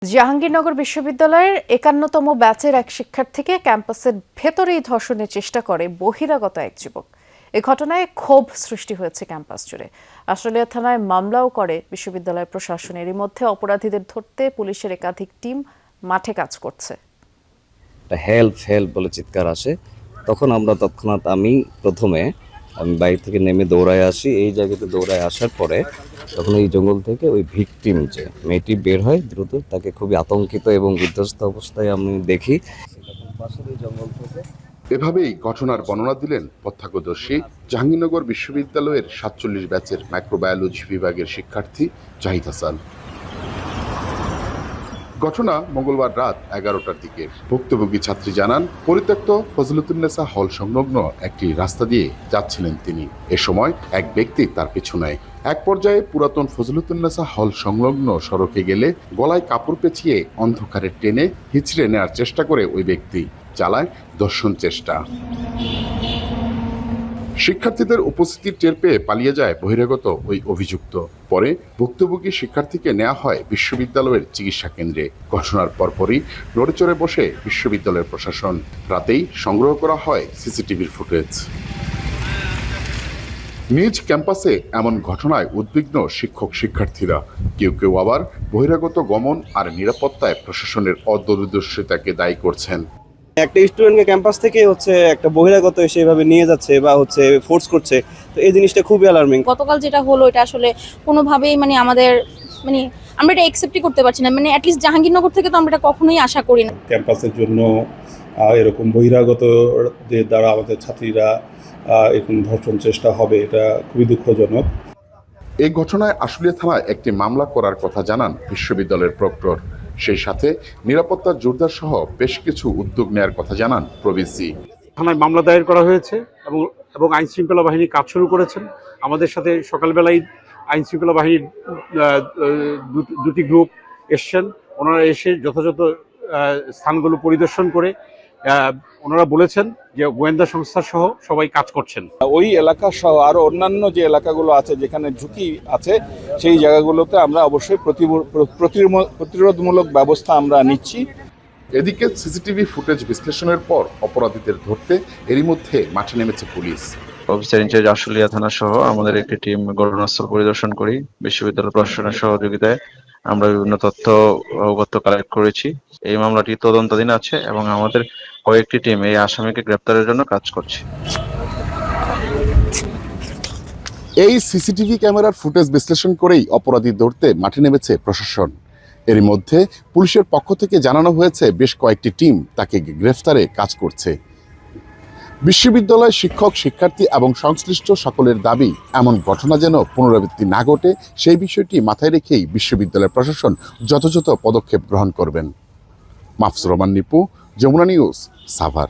জাহাঙ্গীরনগর বিশ্ববিদ্যালয়ের ৫১তম ব্যাচের এক শিক্ষার্থীকে ক্যাম্পাসের ভেতরেই ধর্ষণের চেষ্টা করে বহিরাগত এক যুবক। এ ঘটনায় ক্ষোভ সৃষ্টি হয়েছে ক্যাম্পাস জুড়ে। আশুলিয়া থানায় মামলাও করে বিশ্ববিদ্যালয় প্রশাসন। এরই মধ্যে অপরাধীদের ধরতে পুলিশের একাধিক টিম মাঠে কাজ করছে। হেল্প হেল্প বলে চিৎকার আসে, তখন আমরা তৎক্ষণাৎ আমি বাইরে থেকে নেমে দৌড়ায় আসি। এই জায়গাতে দৌড়ায় আসার পরে তখন এই জঙ্গল থেকে ওই ভিকটিম যে মেয়েটি বের হয় দ্রুত, তাকে খুবই আতঙ্কিত এবং বিধ্বস্ত অবস্থায় আমি দেখি। এভাবেই ঘটনার বর্ণনা দিলেন প্রত্যক্ষদর্শী জাহাঙ্গীরনগর বিশ্ববিদ্যালয়ের ৪৭ ব্যাচের মাইক্রোবায়োলজি বিভাগের শিক্ষার্থী জাহিদ হাসান। ঘটনা মঙ্গলবার রাত ১১টার দিকে। ভুক্তভোগী ছাত্রী জানান, পরিত্যক্ত ফজলুতুন্নেসা হল সংলগ্ন একটি রাস্তা দিয়ে যাচ্ছিলেন তিনি। এ সময় এক ব্যক্তি তার পিছু নেয়। এক পর্যায়ে পুরাতন ফজলুতুন্নেসা হল সংলগ্ন সড়কে গেলে গলায় কাপড় পেঁচিয়ে অন্ধকারে টেনে হিঁচড়ে নেওয়ার চেষ্টা করে ওই ব্যক্তি চালায় ধর্ষণ চেষ্টা। শিক্ষার্থীদের উপস্থিতি টের পেয়ে পালিয়ে যায় বহিরাগত ওই অভিযুক্ত। পরে ভুক্তভোগী শিক্ষার্থীকে নেওয়া হয় বিশ্ববিদ্যালয়ের চিকিৎসা কেন্দ্রে। ঘটনার পরপরই নড়েচড়ে বসে বিশ্ববিদ্যালয়ের প্রশাসন। রাতেই সংগ্রহ করা হয় সিসিটিভির ফুটেজ। নিজ ক্যাম্পাসে এমন ঘটনায় উদ্বিগ্ন শিক্ষক শিক্ষার্থীরা। কেউ কেউ আবার বহিরাগত গমন আর নিরাপত্তায় প্রশাসনের অদূরদর্শিতাকে দায়ী করছেন। একটা স্টুডেন্টকে ক্যাম্পাস থেকে একটা বহিরাগত এসে এভাবে নিয়ে যাচ্ছে বা ফোর্স করছে, তো এই জিনিসটা খুবই অ্যালার্মিং। গতকাল যেটা হলো এটা আসলে কোনোভাবেই আমাদের আমরা এটা অ্যাকসেপ্টই করতে পারছি না। অ্যাটলিস্ট জাহাঙ্গীরনগর থেকে তো আমরা এটা কখনোই আশা করি না। ক্যাম্পাসের জন্য এরকম বহিরাগতদের দ্বারা আমাদের ছাত্রীরা এরকম ধর্ষণ চেষ্টা হবে, এটা খুবই দুঃখজনক। এই ঘটনায় আশুলিয়া থানায় একটি মামলা করার কথা জানান বিশ্ববিদ্যালয়ের প্রক্টর। সেই সাথে নিরাপত্তা জোরদার সহ বেশ কিছু উদ্যোগ নেওয়ার কথা জানান প্রভিসি। থানায় মামলা দায়ের করা হয়েছে এবং আইন শৃঙ্খলা বাহিনী কাজ শুরু করেছেন। আমাদের সাথে সকালবেলায় আইন শৃঙ্খলা বাহিনীর দুটি গ্রুপ এসছেন। ওনারা এসে যথাযথ স্থানগুলো পরিদর্শন করে ওনারা বলেছেন যে গোয়েন্দা সংস্থা সহ সবাই কাজ করছেন। ওই এলাকা সহ আরো অন্যান্য যে এলাকাগুলো আছে যেখানে ঝুঁকি আছে, সেই জায়গাগুলোতে আমরা অবশ্যই প্রতিরোধমূলক ব্যবস্থা আমরা নিচ্ছি। এদিকে সিসিটিভি ফুটেজ বিশ্লেষণের পর অপরাধীদের ধরতে এরই মধ্যে মাঠে নেমেছে পুলিশ। অফিসার ইনচার্জ আশুলিয়া থানা সহ আমাদের একটি টিম ঘটনাস্থল পরিদর্শন করি। বিশ্ববিদ্যালয় প্রশাসনের সহযোগিতায় আমরা বিভিন্ন তথ্য কালেক্ট করেছি। এই মামলাটি তদন্তাধীন আছে এবং আমাদের কয়েকটি টিম এই আসামিকে গ্রেপ্তারের জন্য কাজ করছে। এই সিসিটিভি ক্যামেরার ফুটেজ বিশ্লেষণ করেই অপরাধী ধরতে মাঠে নেমেছে প্রশাসন। এরই মধ্যে পুলিশের পক্ষ থেকে জানানো হয়েছে বেশ কয়েকটি টিম তাকে গ্রেফতারে কাজ করছে। বিশ্ববিদ্যালয় শিক্ষক শিক্ষার্থী এবং সংশ্লিষ্ট সকলের দাবি এমন ঘটনা যেন পুনরাবৃত্তি না ঘটে, সেই বিষয়টি মাথায় রেখেই বিশ্ববিদ্যালয় প্রশাসন যথাযথ পদক্ষেপ গ্রহণ করবেন। মাহফুজুর রহমান নিপু, যমুনা নিউজ, সাভার।